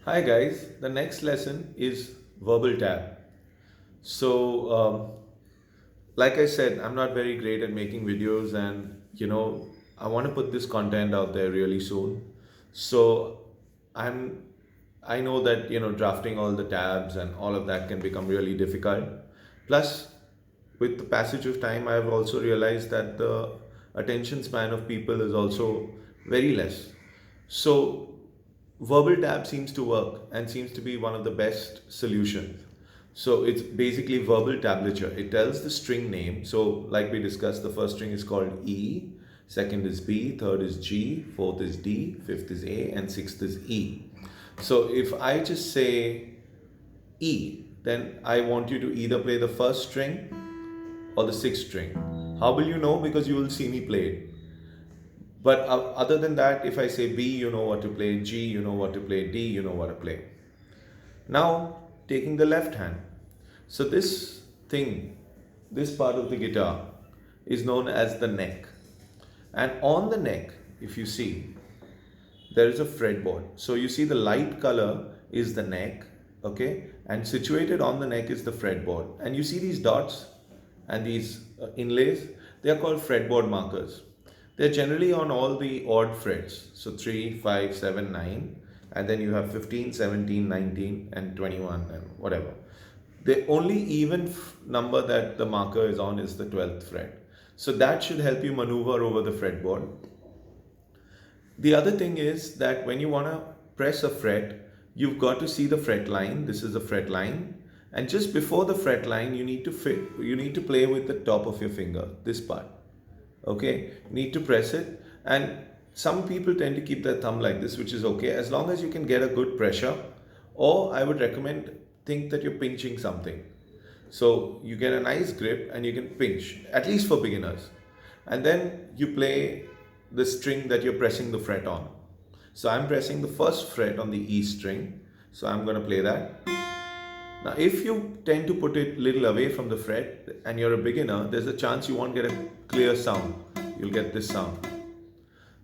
Hi guys, the next lesson is verbal tab. So, like I said, I'm not very great at making videos, and I want to put this content out there really soon. So, I'm I know that drafting all the tabs and all of that can become really difficult. Plus, with the passage of time, I've also realized that the attention span of people is also very less. So, verbal tab seems to work and seems to be one of the best solutions. So, it's basically verbal tablature. It tells the string name. So, like we discussed, the first string is called E, second is B, third is G, fourth is D, fifth is A, and sixth is E. So, if I just say E, then I want you to either play the first string or the sixth string. How will you know? Because you will see me play it. But other than that, if I say B, you know what to play, G, you know what to play, D, you know what to play. Now, taking the left hand. So, this part of the guitar is known as the neck. And on the neck, if you see, there is a fretboard. So, you see the light color is the neck, okay? And situated on the neck is the fretboard. And you see these dots and these inlays, they are called fretboard markers. They're generally on all the odd frets. So 3, 5, 7, 9, and then you have 15, 17, 19, and 21, and whatever. The only even number that the marker is on is the 12th fret. So that should help you maneuver over the fretboard. The other thing is that when you want to press a fret, you've got to see the fret line. This is the fret line. And just before the fret line, you need to play with the top of your finger, this part. Okay, need to press it. And some people tend to keep their thumb like this, which is okay, as long as you can get a good pressure. Or I would recommend, think that you're pinching something. So you get a nice grip and you can pinch, at least for beginners. And then you play the string that you're pressing the fret on. So I'm pressing the first fret on the E string. So I'm going to play that. Now, if you tend to put it a little away from the fret and you're a beginner, there's a chance you won't get a clear sound. You'll get this sound.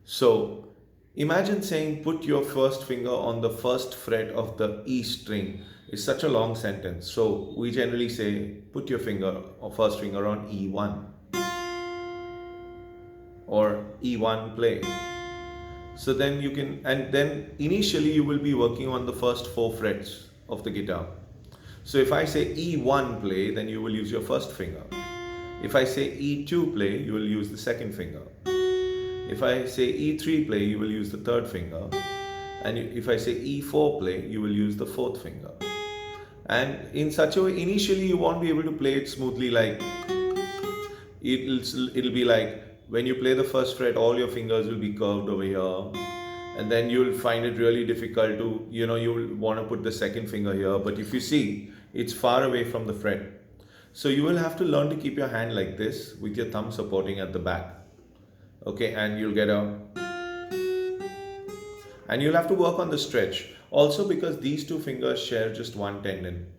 So, imagine saying put your first finger on the first fret of the E string. It's such a long sentence. So, we generally say put your finger or first finger on E1 or E1 play. So then you can, and then initially you will be working on the first 4 frets of the guitar. So if I say E1 play, then you will use your first finger. If I say E2 play, you will use the second finger. If I say E3 play, you will use the third finger. And if I say E4 play, you will use the fourth finger. And in such a way, initially you won't be able to play it smoothly. Like it'll be like when you play the first fret, all your fingers will be curved over here. And then you'll find it really difficult to, you'll want to put the second finger here. But if you see, it's far away from the fret. So you will have to learn to keep your hand like this with your thumb supporting at the back. Okay, and you'll get and you'll have to work on the stretch. Also because these two fingers share just one tendon.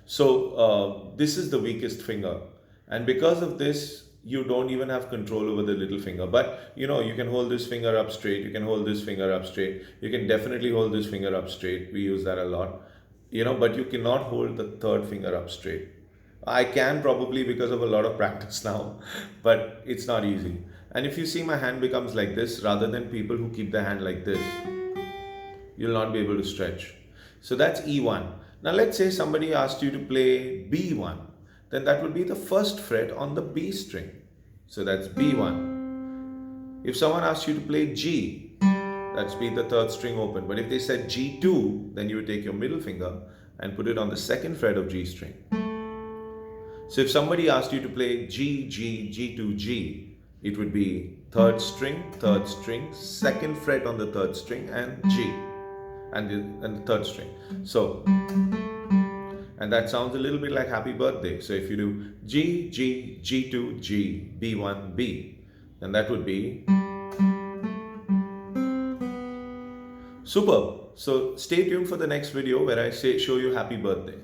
So this is the weakest finger. And because of this, you don't even have control over the little finger. But you can hold this finger up straight, you can hold this finger up straight, you can definitely hold this finger up straight. We use that a lot. But you cannot hold the third finger up straight. I can probably because of a lot of practice now, but it's not easy. And if you see my hand becomes like this, rather than people who keep their hand like this, you'll not be able to stretch. So that's E1. Now let's say somebody asked you to play B1. Then that would be the first fret on the B string. So that's B1. If someone asked you to play G, that's be the third string open. But if they said G2, then you would take your middle finger and put it on the second fret of G string. So if somebody asked you to play G, G, G2, G, it would be third string, second fret on the third string, and G, and the third string. So, and that sounds a little bit like happy birthday. So if you do G, G, G2, G, B1, B, then that would be superb. So stay tuned for the next video where I show you happy birthday.